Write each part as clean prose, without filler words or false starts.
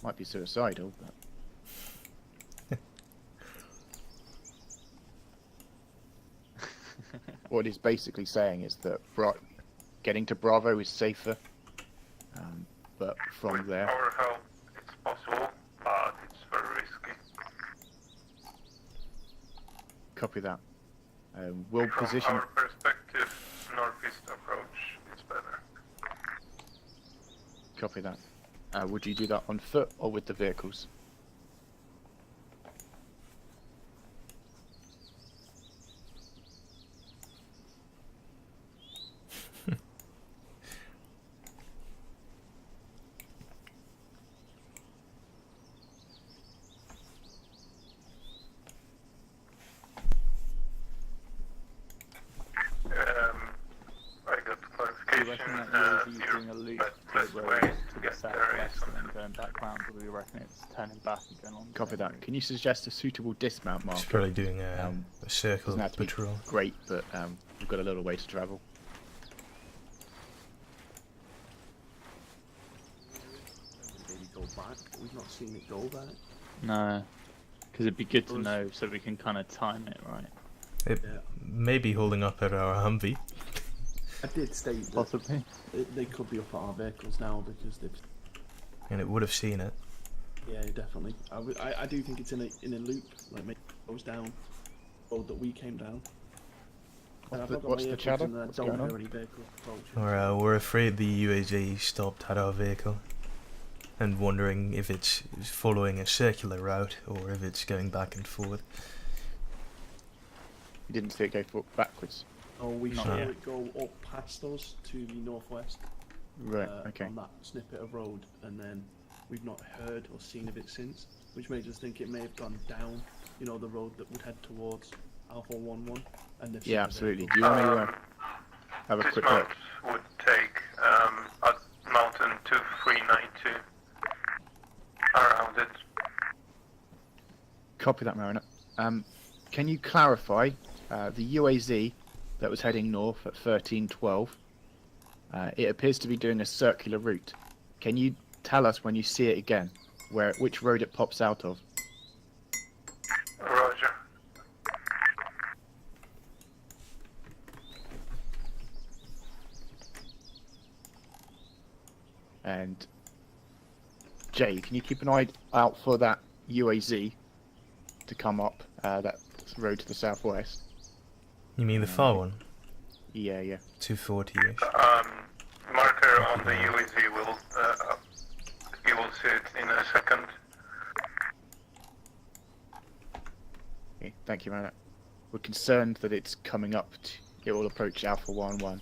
Might be suicidal, but... What he's basically saying is that getting to Bravo is safer, but from With there... our help, it's possible, but it's very risky. Copy that. We'll From position... our perspective, northeast approach is better. Copy that. Would you do that on foot or with the vehicles? I got Do you clarification. reckon that UAV is doing a loop best to the way road to to the get there southwest is and then on going back round, or do you reckon it's turning back and going on? the Copy same that. route? Can you suggest a suitable dismount marker? It's probably doing a circle Doesn't have to be patrol. great, but we've got a little way to travel. Maybe go back. We've not seen it go back. No, because it'd be good to Us- know so we can kind of time it right. It Yeah. may be holding up at our Humvee. I did state that Possibly. they could be up at our vehicles now because they've. And it would have seen it. Yeah, definitely. I do think it's in a loop, like maybe it goes down the road that we came down. And I've not got What's my the earplugs chatter? in, and I What's don't going hear on? any vehicle approaching. Or we're afraid the UAV stopped at our vehicle. And wondering if it's following a circular route or if it's going back and forth. You didn't see it go backwards. Oh, we Not saw yet. it go up past us to the northwest. Right, okay. On that snippet of road, and then we've not heard or seen of it since, which made us think it may have gone down, you know, the road that would head towards Alpha 11, and they've seen Yeah, the absolutely. vehicle. Do you want to have a quick Dismount look? would take at mountain 2392 around it. Copy that, Mariner. Can you clarify the UAZ that was heading north at 1312? It appears to be doing a circular route. Can you tell us when you see it again, which road it pops out of? Roger. And Jay, can you keep an eye out for that UAZ to come up that road to the southwest? You mean the far one? Yeah, yeah. 240-ish. Marker on the UAZ will you will see it in a second. Okay, thank you, Mariner. We're concerned that it's coming up. It will approach Alpha 11.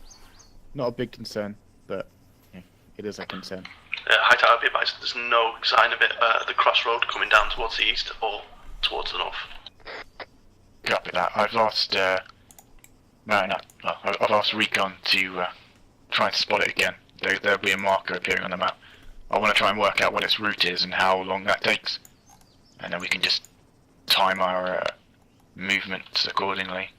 Not a big concern, but yeah, it is a concern. Hi Tower, be advised there's no sign of it at the crossroad coming down towards the east or towards the north. Copy that. I've asked I've asked Recon to try and spot it again. There'll be a marker appearing on the map. I want to try and work out what its route is and how long that takes, and then we can just time our movements accordingly.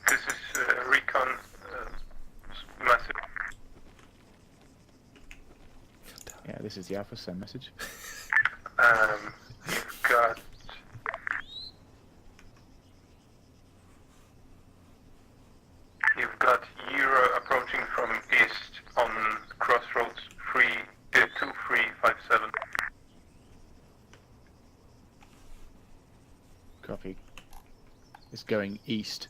This is Recon massive. Yeah, this is the Alpha send message. You've got Euro approaching from east on crossroads 2357. Copy. It's going east.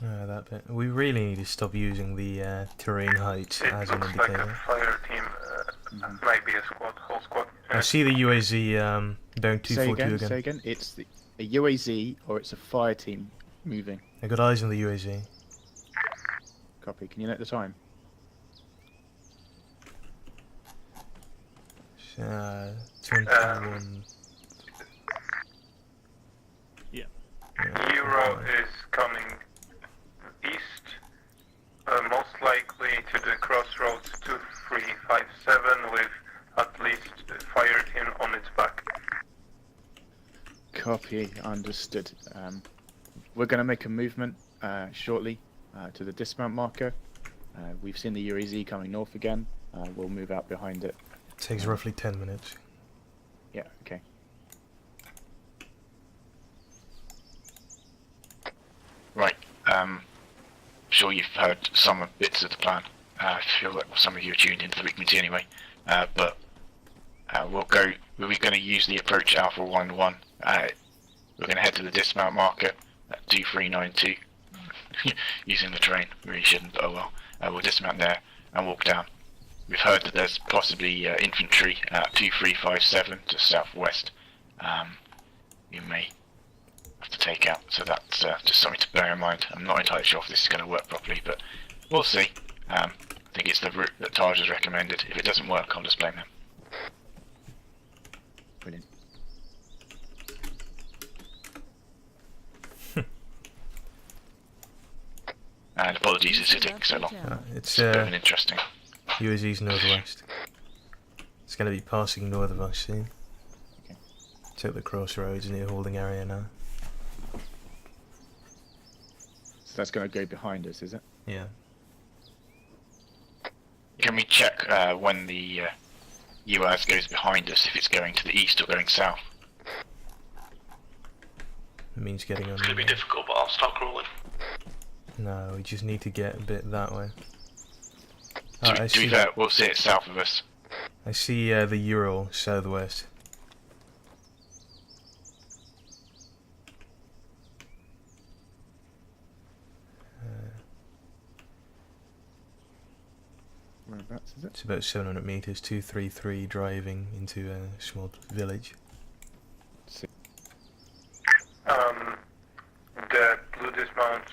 That bit. We really need to stop using the terrain height It as an looks like a indicator. fire team, maybe a squad, whole squad. I see the UAZ down Say 242 again, again. say again. It's a UAZ or it's a fire team moving. I got eyes on the UAZ. Copy. Can you note the time? 21. Yeah. Yeah. Euro is coming east, most likely to the crossroads 2357 with at least a fire team on its back. Copy, understood. We're going to make a movement shortly to the dismount marker. We've seen the UAZ coming north again. We'll move out behind it. Takes roughly 10 minutes. Yeah, okay. Right. Sure you've heard some bits of the plan. I feel like some of you are tuned into the week committee anyway. But we're going to use the approach Alpha 1-1. We're going to head to the dismount marker at 2392. Using the terrain, we really shouldn't, but oh well. We'll dismount there and walk down. We've heard that there's possibly infantry at 2357 to southwest. You may have to take out, so that's just something to bear in mind. I'm not entirely sure if this is going to work properly, but we'll see. I think it's the route that Taj has recommended. If it doesn't work, I'll just blame them. Brilliant. And apologies it's taking so long. It's It's a bit of an interesting. UAZ's northwest. It's going to be passing north of us soon. Okay. Took the crossroads near holding area now. So that's going to go behind us, is it? Yeah. Can we check when the UAS goes behind us, if it's going to the east or going south? It means getting on It's going to be the... difficult, but I'll start crawling. No, we just need to get a bit that way. To I be see, fair, we'll see it south of us. I see the Ural southwest. Whereabouts is it? It's about 700 meters, 233 driving into a small village. The blue dismount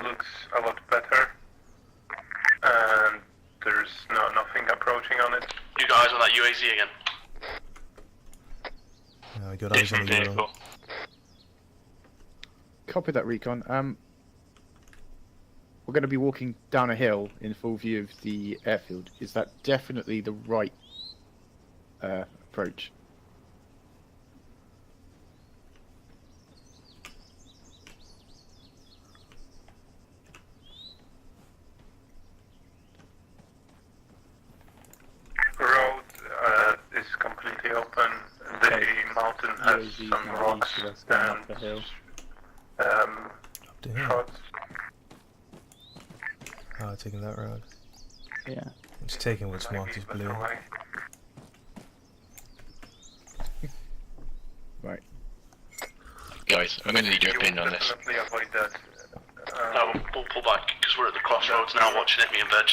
looks a lot better, and there's nothing approaching on it. You guys on that UAZ again? I got eyes on Different the Ural. vehicle. Copy that, Recon. We're going to be walking down a hill in full view of the airfield. Is that definitely the right approach? Road is completely open. The Okay. mountain has UAZ some now rocks east of us going and up the hill. Up to here. shots. Oh, taking that road. Yeah. It's taking what's marked as blue. Away. Right. Guys, I'm going to need your You opinion will on this. definitely avoid that. No, we'll pull back because we're at the crossroads now watching it, me and Veg.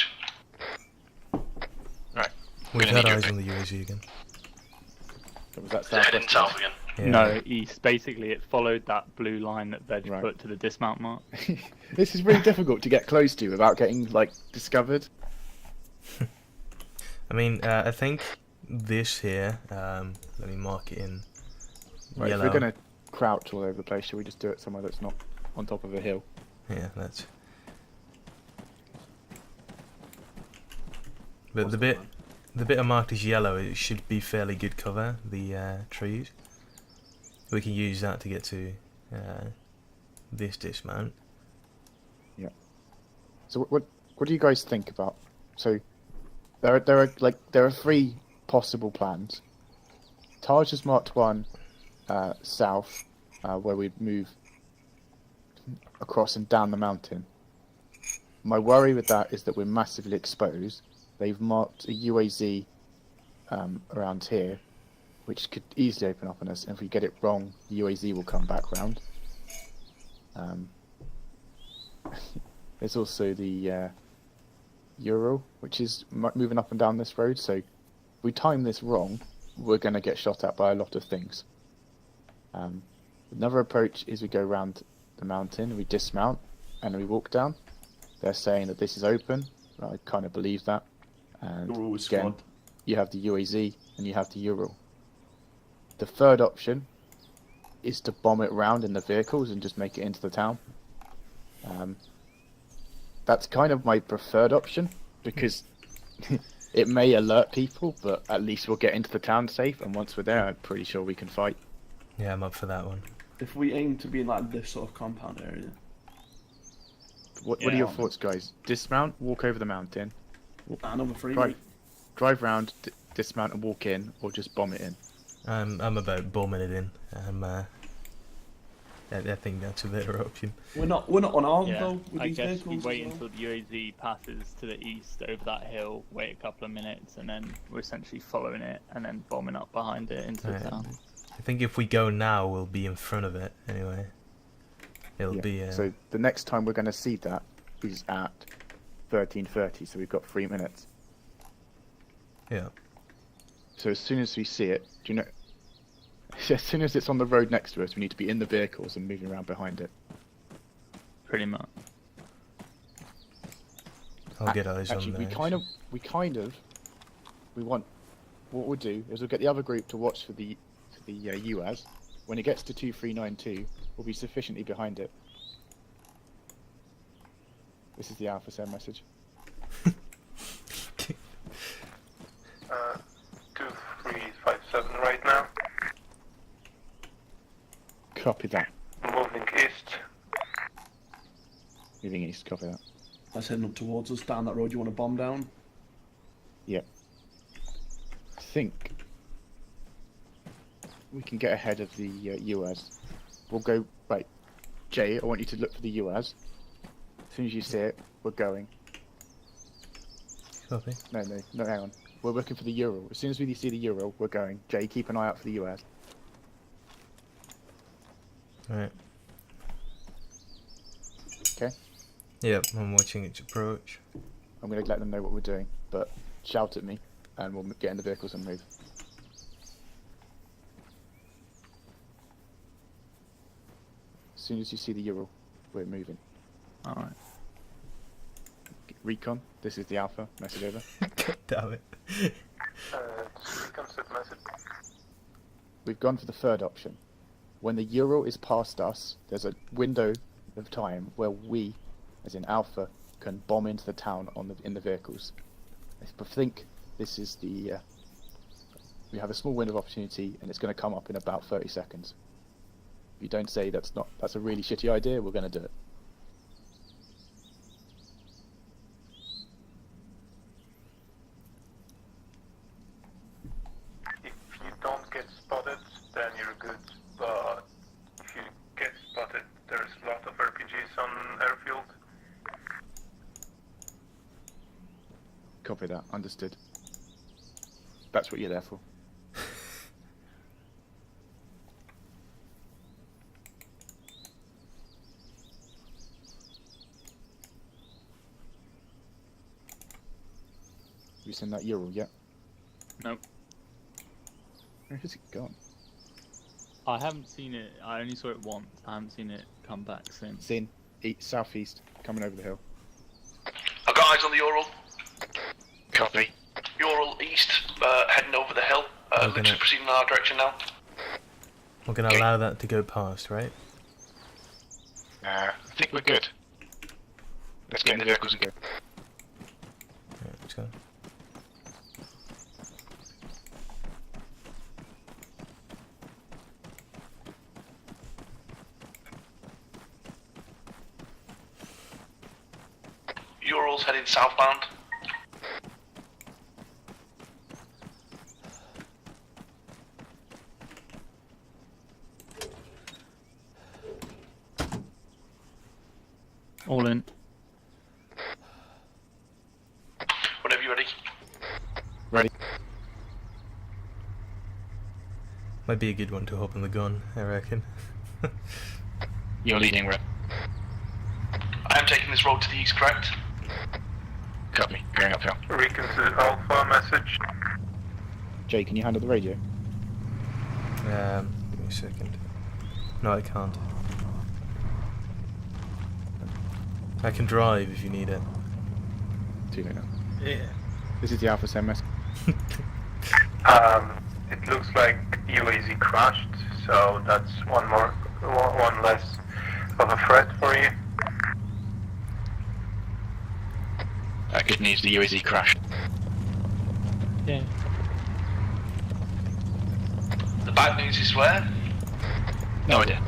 We've Gonna had need your eyes on the UAZ again. So was that Is it heading southwest? south again? Yeah. No, east. Basically, it followed that blue line that Veg Right. put to the dismount mark. This is really difficult to get close to without getting like discovered. I mean, I think this here, let me mark it in Right, yellow. if we're going to crouch all over the place, should we just do it somewhere that's not on top of a hill? Yeah, that's... But What's the the bit, plan? the bit I marked as yellow, it should be fairly good cover, the trees. We can use that to get to this dismount. So what do you guys think about? So there are three possible plans. Taj has marked one south, where we'd move across and down the mountain. My worry with that is that we're massively exposed. They've marked a UAZ around here, which could easily open up on us. And if we get it wrong, the UAZ will come back round. There's also the Ural, which is moving up and down this road. So if we time this wrong, we're going to get shot at by a lot of things. Another approach is we go around the mountain, we dismount, and we walk down. They're saying that this is open. I kind of believe that. And You're always again, squad. you have the UAZ and you have the Ural. The third option is to bomb it round in the vehicles and just make it into the town. That's kind of my preferred option because it may alert people, but at least we'll get into the town safe. And once we're there, I'm pretty sure we can fight. Yeah, I'm up for that one. If we aim to be in like this sort of compound area, What are your thoughts, guys? Dismount, walk over the mountain, number 3. drive round, dismount and walk in, or just bomb it in. I'm about bombing it in. I think that's a better option. We're not unarmed Yeah, though with I these guess we vehicles. wait as well. until the UAZ passes to the east over that hill, wait a couple of minutes, and then we're essentially following it and then bombing up behind it into the Right. town. I think if we go now, we'll be in front of it anyway. It'll Yeah. be. So the next time we're going to see that is at 13:30. So we've got 3 minutes. Yeah. So as soon as we see it, do you know? As soon as it's on the road next to us, we need to be in the vehicles and moving around behind it. Pretty much. I'll get eyes Actually, on we those. we want. What we'll do is we'll get the other group to watch for the UAZ. When it gets to 2392, we'll be sufficiently behind it. This is the Alpha Sen message. 2357 right now. Copy that. Moving east. Moving east. Copy that. That's heading up towards us down that road. You want to bomb down? Yep. I think we can get ahead of the UAZ. We'll go right. Jay, I want you to look for the UAZ. As soon as you see it, we're going. Copy. No, hang on. We're looking for the Ural. As soon as we see the Ural, we're going. Jay, keep an eye out for the UAZ. Alright. Okay? Yep, I'm watching its approach. I'm going to let them know what we're doing, but shout at me, and we'll get in the vehicles and move. As soon as you see the Ural, we're moving. Alright. Recon, this is the Alpha. Message over. God damn it. Reconcept message. We've gone for the third option. When the Ural is past us, there's a window of time where we, as in Alpha, can bomb into the town in the vehicles. I think this is the. We have a small window of opportunity, and it's going to come up in about 30 seconds. If you don't say that's a really shitty idea, we're going to do it. If you don't get spotted, then you're good. But if you get spotted, there's a lot of RPGs on airfield. Copy that. Understood. That's what you're there for. You seen that Ural yet? Nope. Where has it gone? I haven't seen it. I only saw it once. I haven't seen it come back since. It's in southeast, coming over the hill. I've got eyes on the Ural. Copy. Ural east, heading over the hill. Literally proceeding in our direction now. We're gonna allow that to go past, right? I think we're good. Let's get in the vehicles and go. Right, let's go. Ural's heading southbound. All in. Whenever you're ready. Ready? Might be a good one to open the gun, I reckon. You're leading, Red. I am taking this road to the east, correct? Copy. Going uphill. Reconsider Alpha message. Jay, can you handle the radio? Give me a second. No, I can't. I can drive if you need it. Too late now. Yeah. This is the Alpha Sen message. It looks like UAZ crashed, so that's one less of a threat for you. Good news, the UAZ crashed. Yeah. The bad news is where? No idea.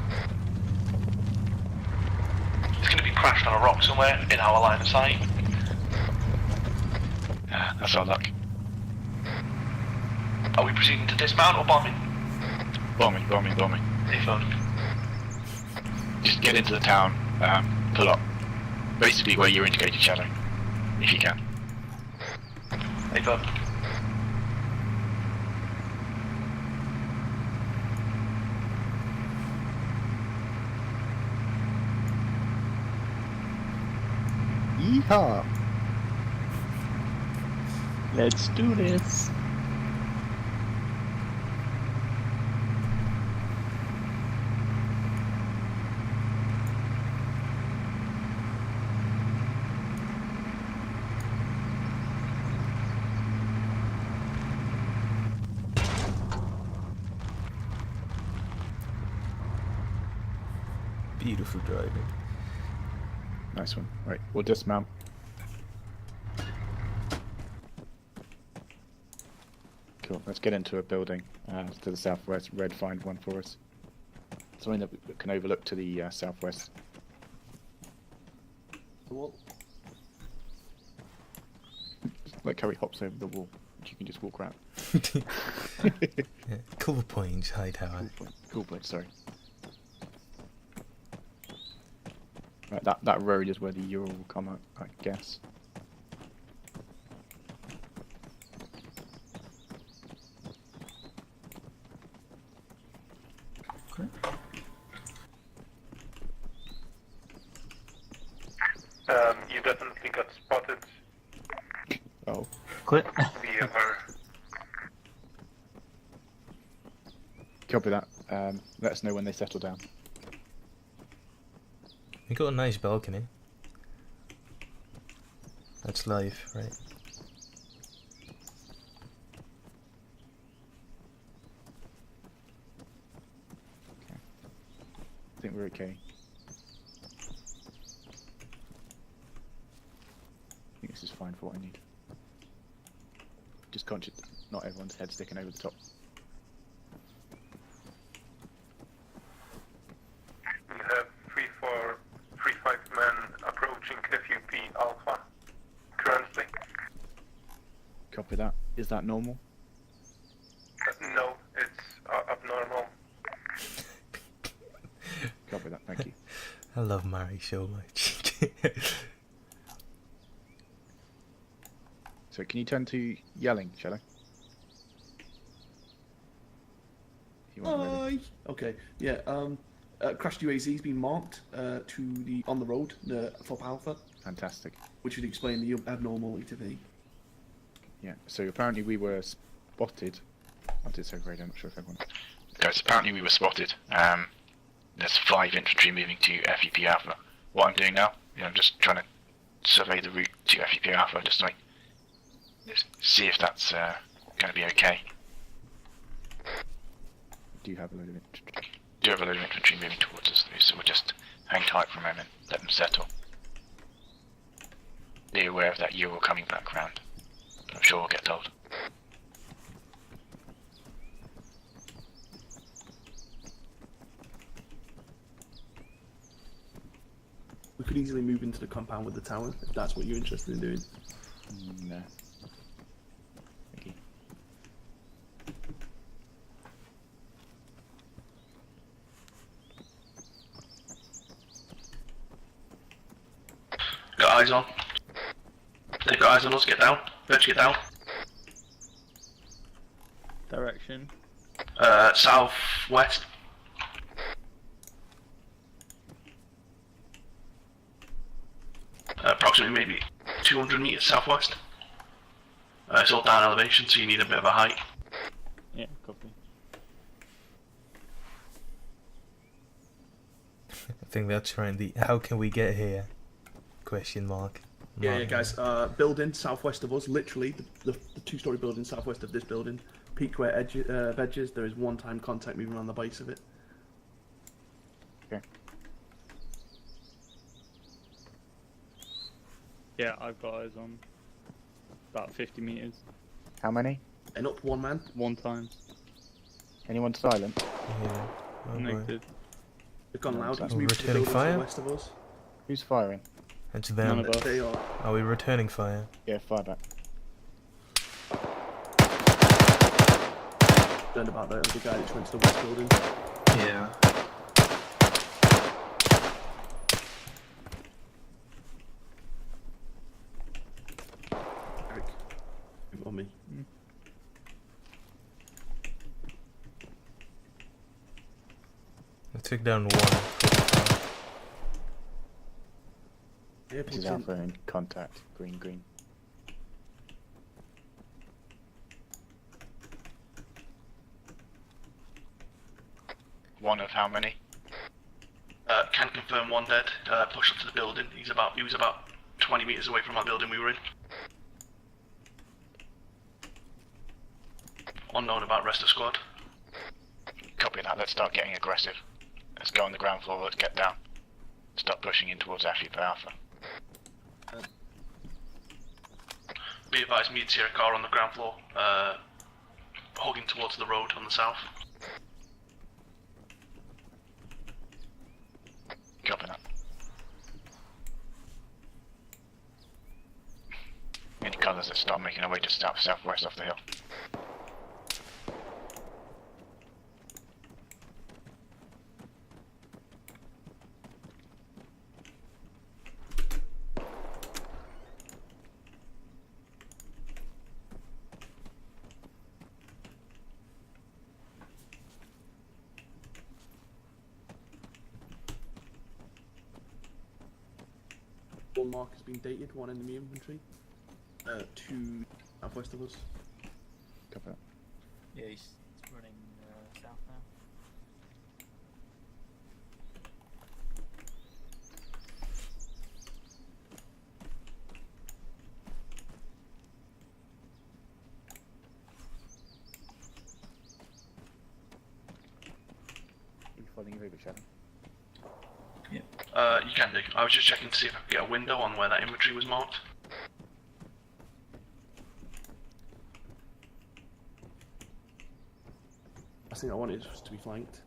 crashed on a rock somewhere in our line of sight. That's our luck. Are we proceeding to dismount or bombing? Bombing. Affirmed. Just get into the town, pull up. Basically where you're indicated, Shadow, if you can. Affirmed. Yeehaw! Let's do this. Beautiful driving. Nice one. Right, we'll dismount. Cool. Let's get into a building to the southwest. Red, find one for us. Something that we can overlook to the southwest. Well, Like how he hops over the wall, which you can just walk around. Yeah. Cool points, high tower. Cool point. Cool point. Sorry. Right, that road is where the Ural will come out, I guess. You definitely got spotted Oh, Quit. via her. copy that. Let us know when they settle down. We got a nice balcony. That's life, right? I think we're okay. I think this is fine for what I need. Just conscious that not everyone's head sticking over the top. You have 3-5 men approaching FUP Alpha currently. Copy that. Is that normal? No, it's abnormal. Copy that. Thank you. I love Mary so much. So can you turn to yelling, shall I? If you want really. hi. Okay. Yeah. Crashed UAZ's been marked on the road for Alpha, Fantastic. which would explain the abnormality to me. Yeah. So apparently we were spotted. I did say great. I'm not sure if everyone. Guys, apparently we were spotted. There's 5 infantry moving to FEP Alpha. What I'm doing now, I'm just trying to survey the route to FEP Alpha, just see if that's going to be okay. Do you have a load of it? Do have a load of infantry moving towards us, so we'll just hang tight for a moment, let them settle. Be aware of that Ural coming back round. I'm sure we'll get told. We could easily move into the compound with the tower if that's what you're interested in doing. No. Thank you. Got eyes on. They've got eyes on us, get down. Let's get down. Direction. Southwest. Approximately maybe 200 meters southwest. It's all down elevation, so you need a bit of a height. Yeah, copy. I think they're trying the how can we get here? Question mark. Yeah, guys. Building southwest of us, literally the 2-story building southwest of this building. Peak where edges. There is one-time contact moving around the base of it. Okay. Yeah, I've got eyes on. About 50 meters. How many? And up one man. One time. Anyone silent? Yeah. Oh boy. Negative. They've gone No, loud. it's He's like moved to the returning building to fire? the west of us. Who's firing? It's None them. of us. They are. Are we returning fire? Yeah, fire back. Learned about that with the guy that just went to the west building. Yeah. Eric, move on me. I took down one. This Airport's is in. Alpha in contact. Green, green. One of how many? Can confirm one dead. Push up to the building. He was about 20 meters away from that building we were in. Unknown about rest of squad. Copy that. Let's start getting aggressive. Let's go on the ground floor. Let's get down. Start pushing in towards FUP Alpha. Be advised, me and Sierra car on the ground floor, hogging towards the road on the south. Copy that. Any colours that start making their way to southwest off the hill. One mark has been dated, one enemy infantry. Two southwest of us. Copy that. Yeah, he's running south now. Are you following your Shadow? You can do. I was just checking to see if I could get a window on where that infantry was marked. Last thing I wanted was to be flanked.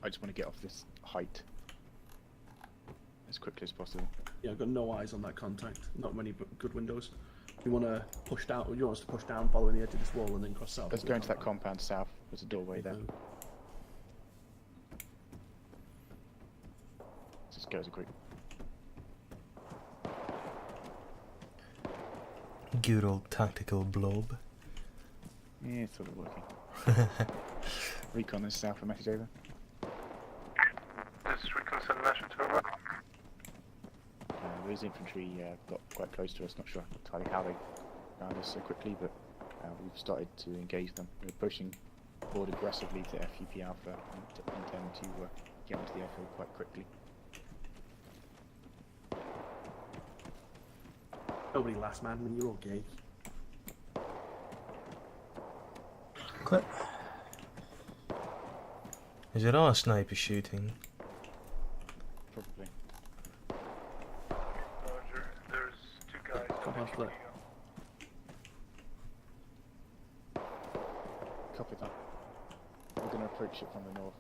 I just want to get off this height as quickly as possible. Yeah, I've got no eyes on that contact. Not many good windows. You want to push down? You want us to push down, following the edge of this wall, and then cross south? Let's go into that compound south. There's a doorway there. Just go as a group. Good old tactical blob. Yeah, it's sort of working. Recon this south for message over. This is recon send message over. Those infantry got quite close to us. Not sure entirely how they found us so quickly, but we've started to engage them. We're pushing forward aggressively to FUP Alpha and intend to get onto the airfield quite quickly. Nobody last man when you're all gay. Clip. Is it our sniper shooting? Probably. Roger. There's two guys. Compound split. Copy that. We're going to approach it from the north.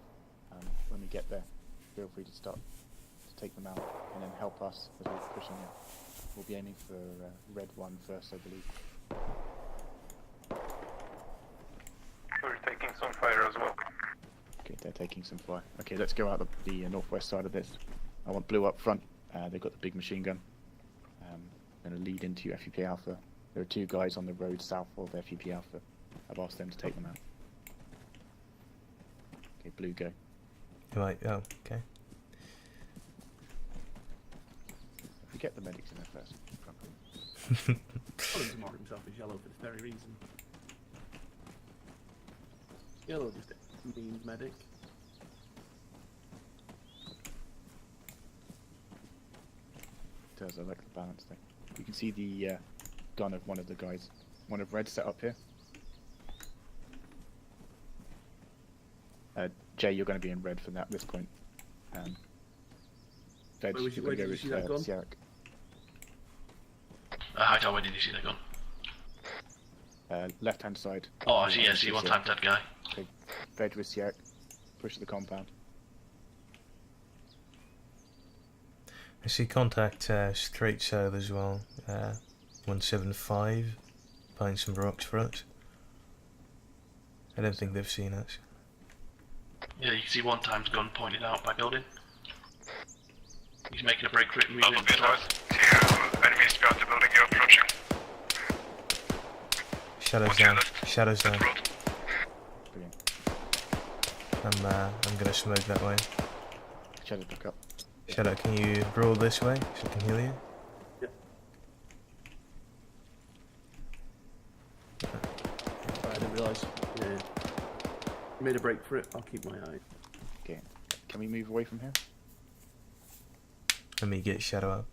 When we get there, feel free to start to take them out and then help us as we're pushing it. We'll be aiming for red 1 first, I believe. We're taking some fire as well. Okay, they're taking some fire. Okay, let's go out the northwest side of this. I want blue up front. They've got the big machine gun. Going to lead into FUP Alpha. There are two guys on the road south of FUP Alpha. I've asked them to take them out. Okay, blue go. Right, oh, okay. We get the medics in there first. I want him to mark himself as yellow for this very reason. Yellow just means medic. Does I like the balance thing. You can see the gun of one of the guys. One of red set up here. Jay, you're going to be in red from this point. Veg, Where you're going to did go you see that with gun? Sierra. Hightower, where did you see that gun? Left hand side. Oh, I see, yeah, see, one time dead guy. Okay, Veg with Sierra. Push to the compound. I see contact straight south as well. 175. Behind some rocks for us. I don't think they've seen us. Yeah, you can see one time's gun pointed out by building. He's making a break for it and moving south. Enemy scout the building, you're approaching. Shadows down. Shadows down. Brilliant. I'm gonna smoke that way. Shadow back up. Shadow, can you roll this way so I can heal you? Yep. I didn't realise. Yeah. You made a break for it. I'll keep my eye. Okay. Can we move away from here? Let me get Shadow up.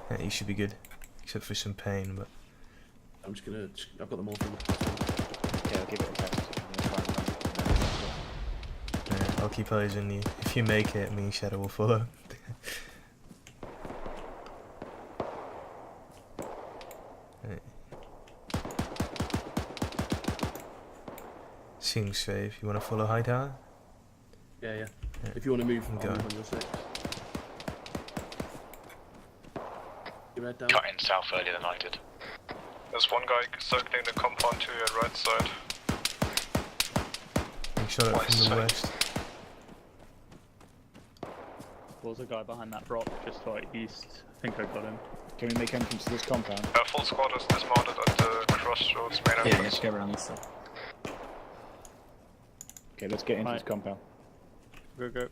Yeah, he should be good, except for some pain. But I'm just gonna. I've got them all from the. Yeah, I'll give it a test. I'll keep eyes on you. If you make it, me and Shadow will follow. Right. Seems safe. You want to follow High Tower? Yeah, yeah. Yeah. If you want to move, I'll Go. move on your six. Your head down. Cut in south earlier than I did. There's one guy circling the compound to your right side. Make shot it from the west. There's a guy behind that rock just to our east. I think I got him. Can we make entrance to this compound? Full squad is dismounted at the crossroads main Yeah, entrance. let's go around this side. Okay, let's get into Right. this compound. Go, go.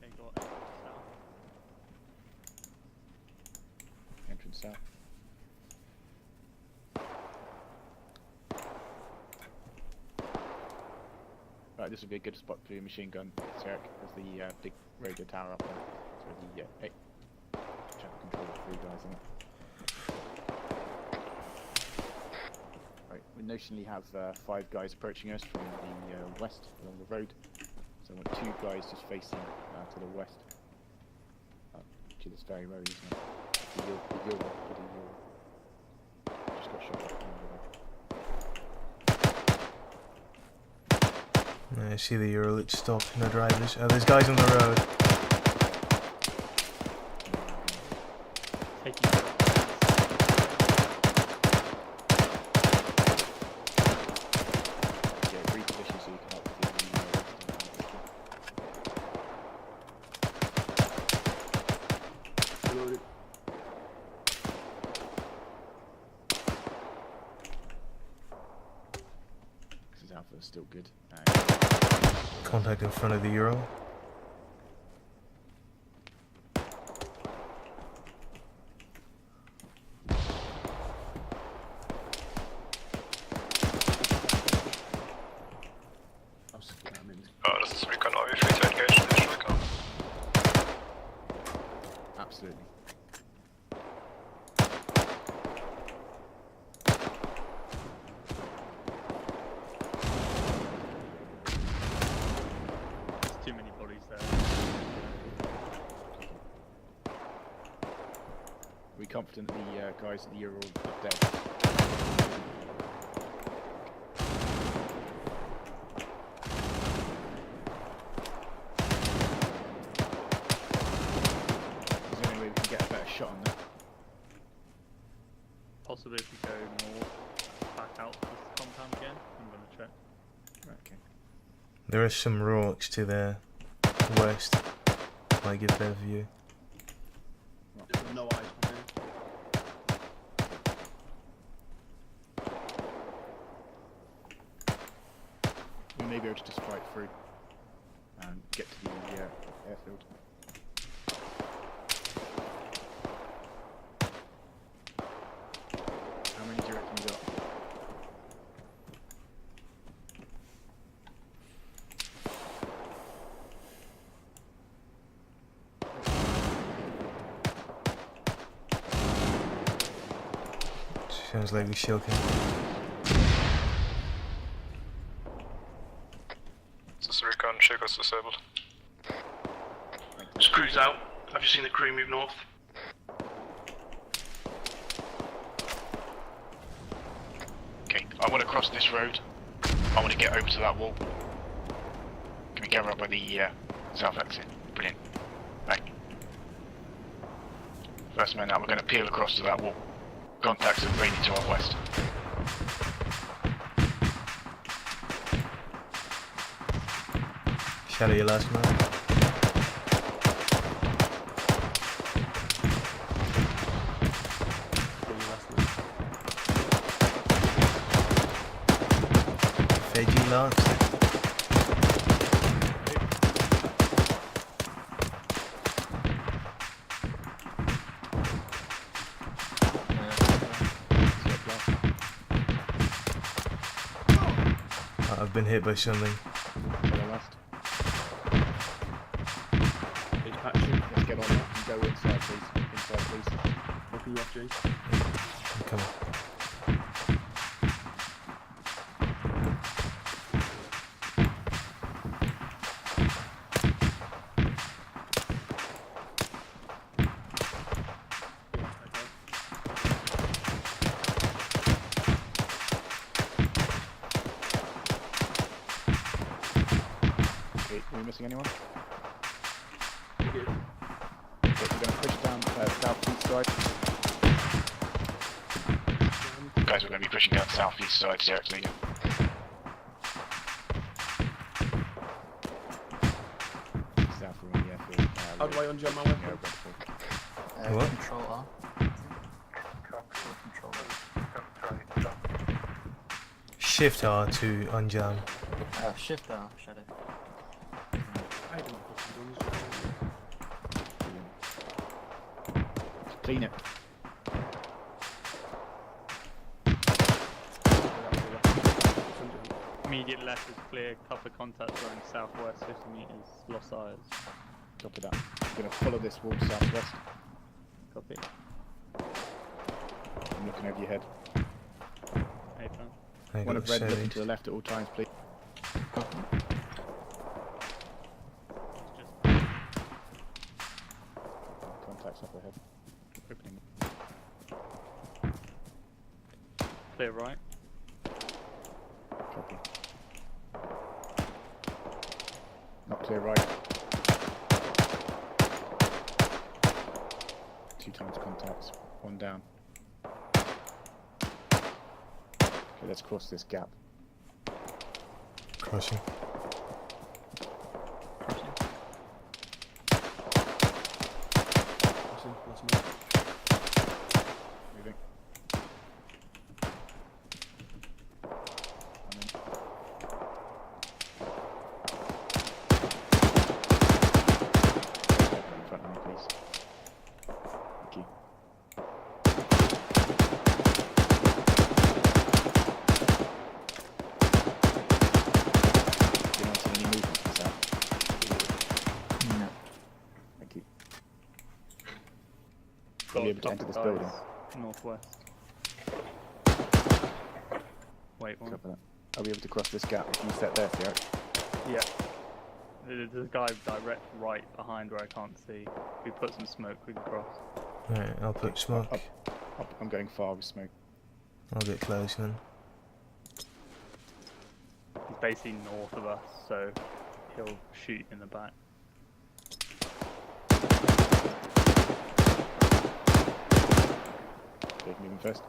Okay, got it. South. Entrance south. Right, this would be a good spot for your machine gun, Sarek. There's the big radio tower up there. So the channel control with 3 guys in it. Right, we notionally have 5 guys approaching us from the west along the road. So I want 2 guys just facing to the west. To this very road, isn't it? Just got shot up over there. I see the Euro. Let's stop. No drivers. Oh, there's guys on the road. Taking it. Yeah, reposition so you can help with the Reloaded. This is Alpha, still good. Contact in front of the Euro. I'll slam in. This is Recon. Are we free to engage in this Recon? Absolutely. There's too many bodies there. Are we confident the guys at the Euro are dead? Is there any way we can get a better shot on them? Possibly if we go north, back out to this compound again. I'm gonna check. Right, okay. There are some rocks to the west. Might give better view. There's no eyes on there. We may be able to just fight through and get to the airfield. How many do you reckon you got? Sounds like we're shilking. This is Recon. Shaker's disabled. This crew's out. Have you seen the crew move north? I want to cross this road. I want to get over to that wall. Can we gather up by the south exit? Brilliant. Right. First man out, we're going to peel across to that wall. Contacts are raining to our west. Shadow, your last man. Fiji last. I've been hit by something. It's patching. Let's get on that and go inside, please. Inside, please. Open you off, Jace. I'm coming. Are we missing anyone? Okay. Okay, we're going to push down southeast side. Guys, we're going to be pushing down southeast side directly. South from the airfield. How do I unjam my weapon? What? Control R. Shift R to unjam. Shift R, Shadow. I don't fucking guns. Clean it. Immediate left is clear. Couple of contacts running southwest, 50 meters. Lost eyes. Copy that. We're going to follow this wall southwest. Copy. I'm looking over your head. Hey, fine. I One got of red looking saved. to the left at all times, please. Contacts up ahead. Opening. Clear right. Copy. Not clear right. 2 times contacts. 1 down. Okay, let's cross this gap. Crossing. Crossing, last man. Moving. I'm in. In front of me, please. Thank you. You're not seeing any movement from south. No. Thank you. Are we able to enter this building? Northwest. Wait, one. Copy that. Are we able to cross this gap if you set there, Theo? Yeah. There's a guy direct right behind where I can't see. If we put some smoke, we can cross. Alright, I'll put smoke. Up, I'm going far with smoke. I'll get close then. He's basically north of us, so he'll shoot in the back. Okay, moving first.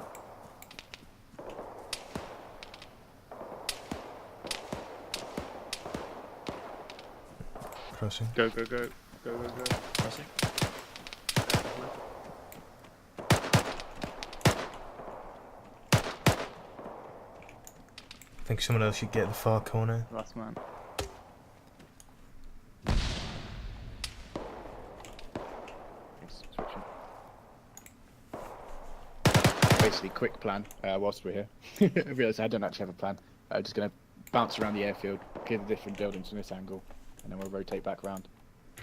Crossing. Go, go, go. Go, go, go. Crossing. I think someone else should get the far corner. Last man. Yes, switching. Basically, quick plan whilst we're here. I realise I don't actually have a plan. I'm just going to bounce around the airfield, clear the different buildings from this angle, and then we'll rotate back round.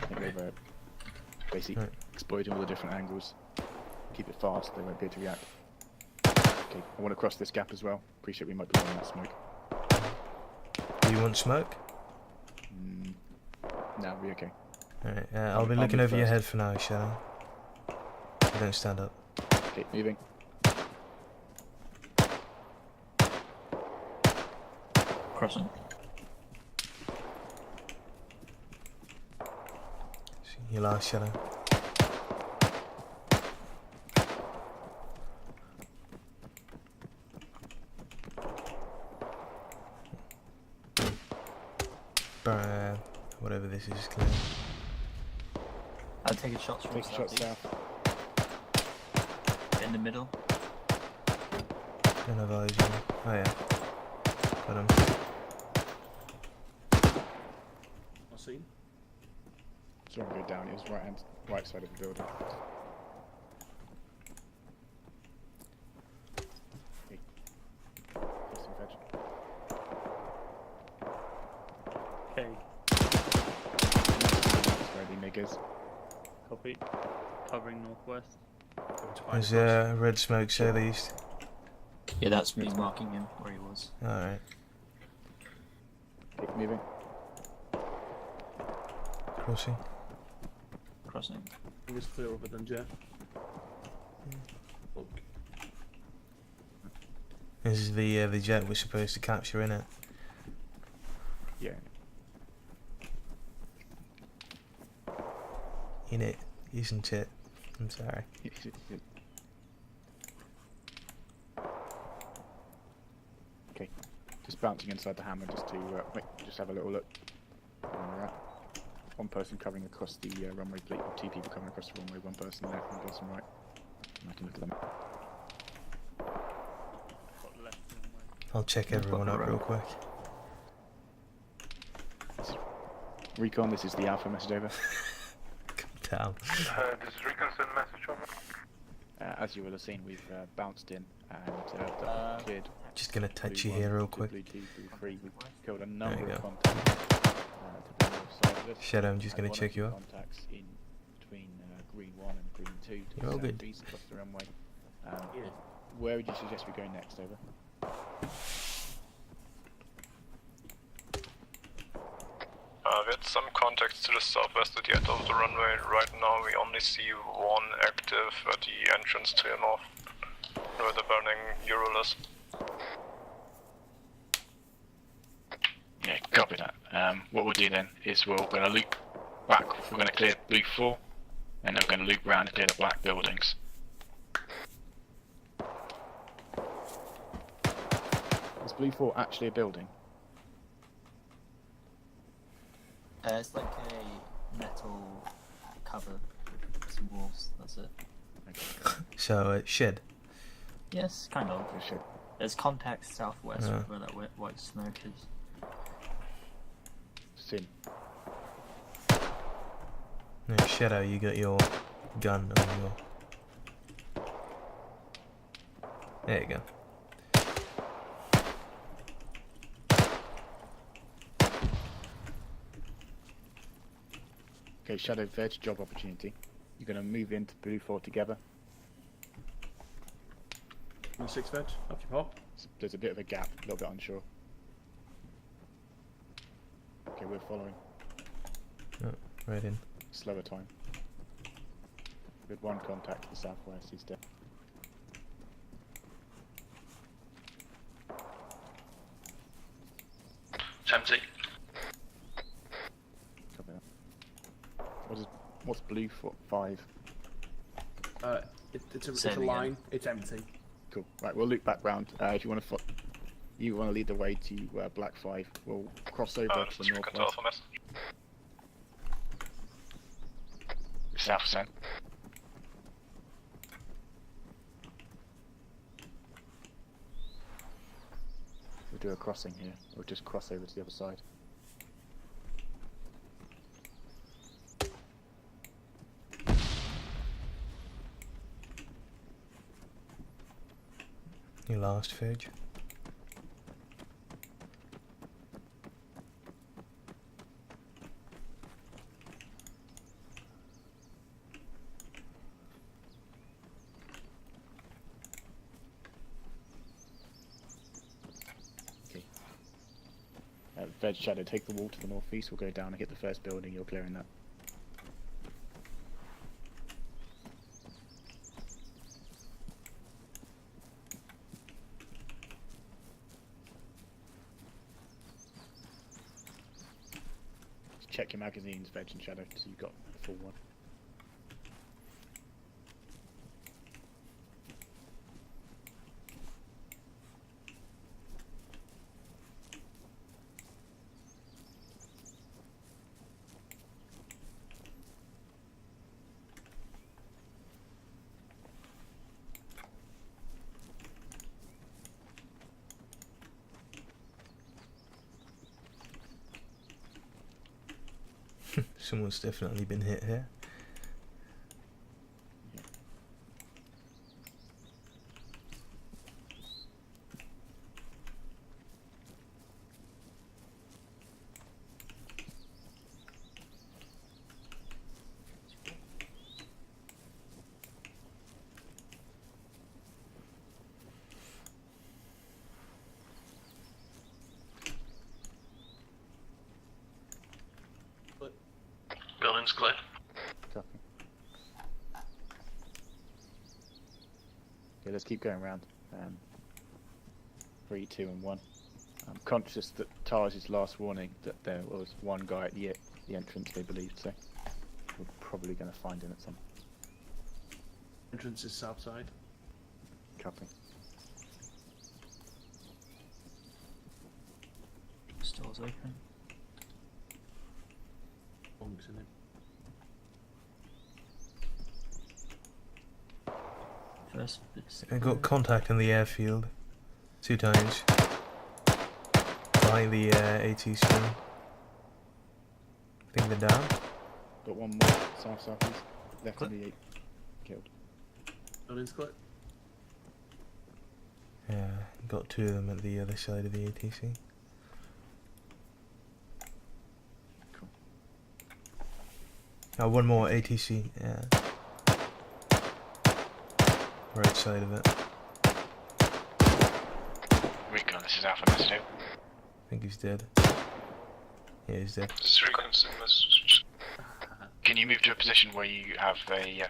I think we've basically Right. exploiting all the different angles. Keep it fast, they won't be able to react. Okay, I want to cross this gap as well. Appreciate we might be running that smoke. Do you want smoke? No, we'll be okay. Alright, I'll be I'll looking move over your first. head for now, Shadow. Don't stand up. Okay, moving. Crossing. Your last shadow. Whatever this is clear. I'll take a shot from Take a shot southeast. south. In the middle. Don't have eyes on. Oh yeah. Got him. Not seen. Saw him go down. It was right side of the building. Okay. Crossing veg. Okay, Ready, niggers. copy. Covering northwest. Going to buy There's the red smoke southeast. Yeah, that's me marking him where he was. Alright. Keep moving. Crossing. Crossing. I think it's clear over than Jeff. Look. This is the jet we're supposed to capture, innit? Yeah. In it, isn't it? I'm sorry. Okay. Just bouncing inside the hammer just to just have a little look where we're at. One person covering across the runway, please. Or 2 people coming across the runway. One person left, one person right. And I can look at them. Got left runway. I'll check everyone up real quick. Recon, this is the Alpha message over. Damn. This is Recon send message over. As you will have seen, we've bounced in and cleared. Just gonna touch you Blue here 1, real Blue quick. 2, Blue 3. We've killed a you number go. of contacts to the north side of us. Shadow, I'm just And gonna one or check two you up. Contacts in between green 1 and green 2 to You're the all good. southeast across the runway. Yeah. Where would you suggest we go next, over? We had some contacts to the southwest at the end of the runway. Right now we only see one active at the entrance to the north, where the burning Eurolus. Yeah, copy that. What we'll do then is we're going to loop back. We're going to clear Blue 4, and then we're going to loop round and clear the black buildings. Is Blue 4 actually a building? It's like a metal cover with some walls, that's it. Okay. So, shed. Yes, kind of. Oh, shit. There's contacts southwest Yeah. where that white smoke is. Sin. No, Shadow, you got your gun on your... There you go. Okay, Shadow Veg, job opportunity. You're going to move into Blue 4 together. 6 veg, up your pop. There's a bit of a gap, a little bit unsure. Okay, we're following. Oh, right in. Slower time. We had one contact to the southwest, he's dead. It's empty. Copy that. What's Blue 5? It's a Same again. line, it's empty. Cool. Right, we'll loop back round. If you want to you want to lead the way to Black 5, we'll cross over to This the is Recon to northwest. Alpha message. South sent. We'll do a crossing here. We'll just cross over to the other side. Your last Fidge. Okay. Veg Shadow, take the wall to the northeast. We'll go down and hit the first building. You're clearing that. check your magazines, Veg and Shadow, so you've got a full one. Someone's definitely been hit here. Building's clear. Copy. Okay, let's keep going around. 3, 2, and 1. I'm conscious that Taj's last warning that there was one guy at the entrance they believed, so we're probably going to find him at some. Entrance is south side. Copy. Stores open. Bunks in it. First bit's I got contact in the airfield 2 times. Behind the ATC. I think they're down. Got one more, south-southeast. Left in the 8. Killed. Building's clear. Yeah, got 2 of them at the other side of the ATC. Cool. Oh, one more ATC. Yeah. Right side of it. Recon, this is Alpha Missile. I think he's dead. Yeah, he's dead. This is Recon Sigma's. Can you move to a position where you have a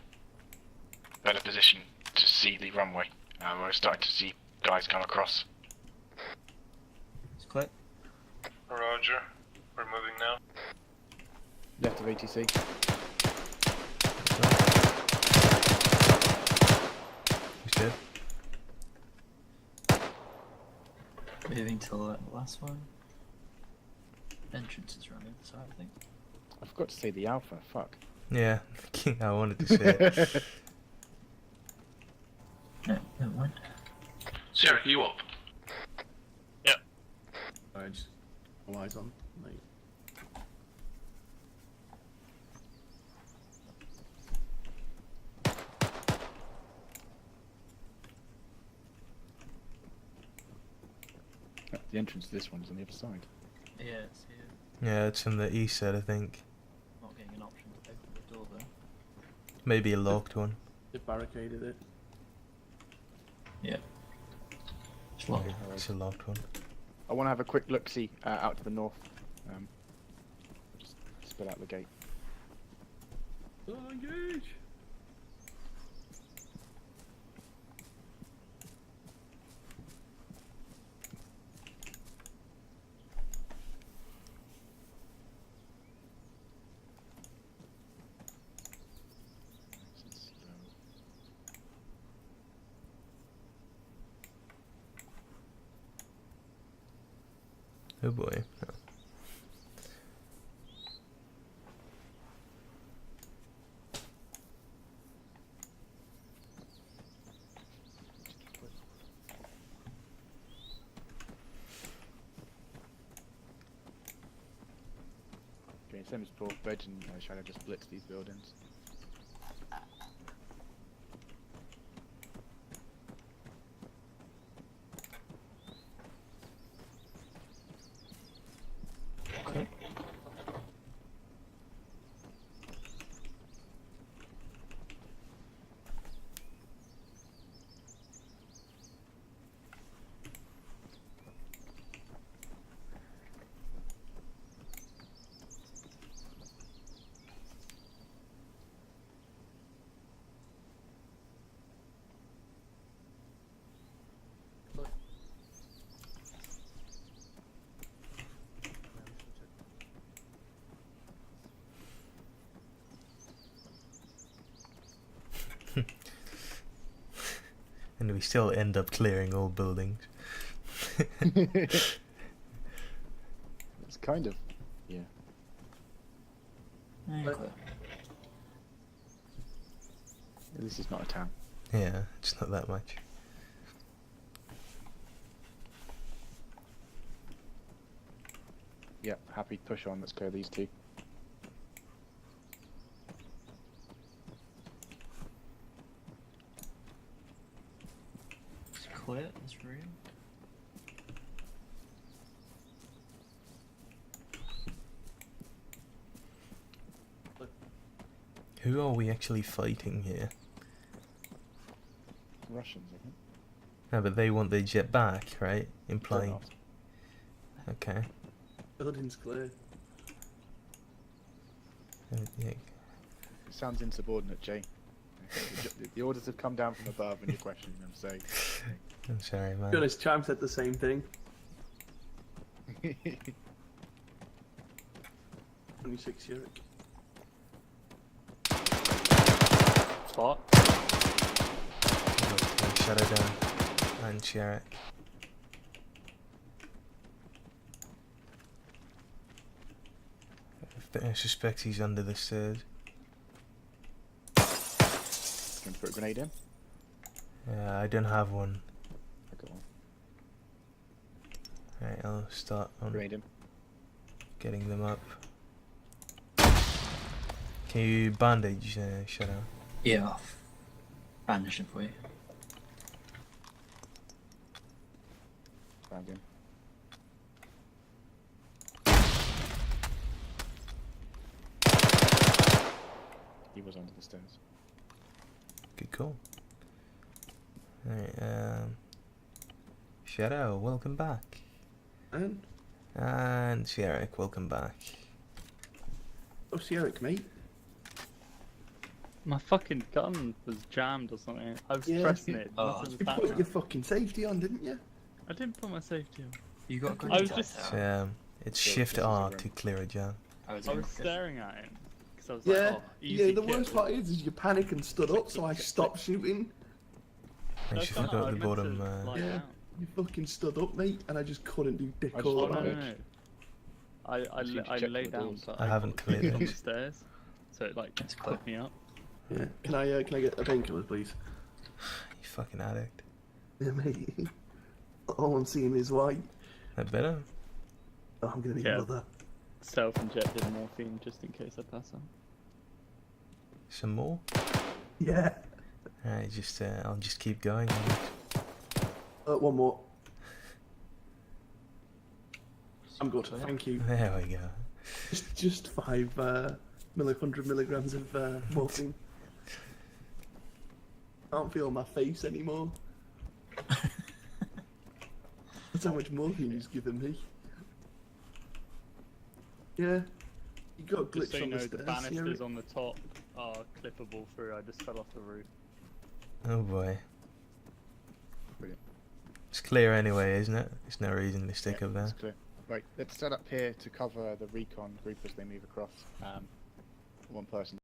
better position to see the runway? We're starting to see guys come across. It's clear. Roger. We're moving now. Left of ATC. He's dead. Moving to the last one. Entrance is running, so I think. I forgot to say the Alpha, fuck. Yeah, I wanted to say it. No, never mind. Sierra, are you up? Alright, just all eyes on. Like, The entrance to this one is on the other side. Yeah, it's here. Yeah, it's on the east side, I think. Not getting an option to open the door though. Maybe a locked one. they barricaded it. Yeah. It's locked. It's a locked one. I want to have a quick look-see out to the north. Just spill out the gate. Oh, engage! Oh boy. Oh. Okay, same as before, Veg and Shadow just blitz these buildings. Okay. And we still end up clearing all buildings. It's kind of, yeah. Okay. This is not a town. Yeah, it's not that much. Yep, happy to push on. Let's clear these two. It's clear this room. Who are we actually fighting here? Russians, I think. No, but they want their jet back, right? Implying. Don't ask. Okay. Building's clear. Yeah. It sounds insubordinate, Jay. The orders have come down from above and you're questioning them, so... I'm sorry, To be man. honest, Chime said the same thing. 26 Yurik. Spot. Shadow down. And Sherrick. I suspect he's under the stairs. Going to put a grenade in? I don't have one. I got one. Right, I'll start on Grenade in. getting them up. Can you bandage Shadow? Yeah, I'll banish it for you. Found him. He was under the stairs. Good call. Alright, Shadow, welcome back. And? And Sherrick, welcome back. Oh, Yurik, mate. My fucking gun was jammed or something. I was Yeah. pressing it. Oh. nothing was You put happening. your fucking safety on, didn't you? I didn't put my safety on. You got a I was grenade just- out So, there? it's So Shift this is a R room. to clear a jam. Oh, is I it was okay? staring at him because I was Yeah. like, oh, easy Yeah, the kill. worst part is you panic and stood up, so I stopped shooting. I That's should fine, forgot I the meant bottom. to lie Yeah. down. You fucking stood up, mate, and I just couldn't do dick I just all Oh, thought no, about no, it. no. I You lay checked the down, doors. but I haven't cleared on the it. stairs, so it like It's clear. put me up. Yeah. Can I get a painkiller, please? You fucking addict. Yeah, mate. All I'm seeing is white. That better? Oh, I'm gonna need Yeah. another. Self-injected morphine just in case I pass out. Some more? Yeah. Alright, just I'll just keep going. One more. I'm good, thank you. There we go. Just 100 milligrams of morphine. I don't feel my face anymore. That's how much morphine he's given me. Yeah. You got a Just glitch so you on know, the the stairs. banisters Yurik. on the top are clippable through. I just fell off the roof. Oh boy. Brilliant. It's clear anyway, isn't it? There's no reason to stick Yeah, up there. it's clear. Right, let's set up here to cover the recon group as they move across. One person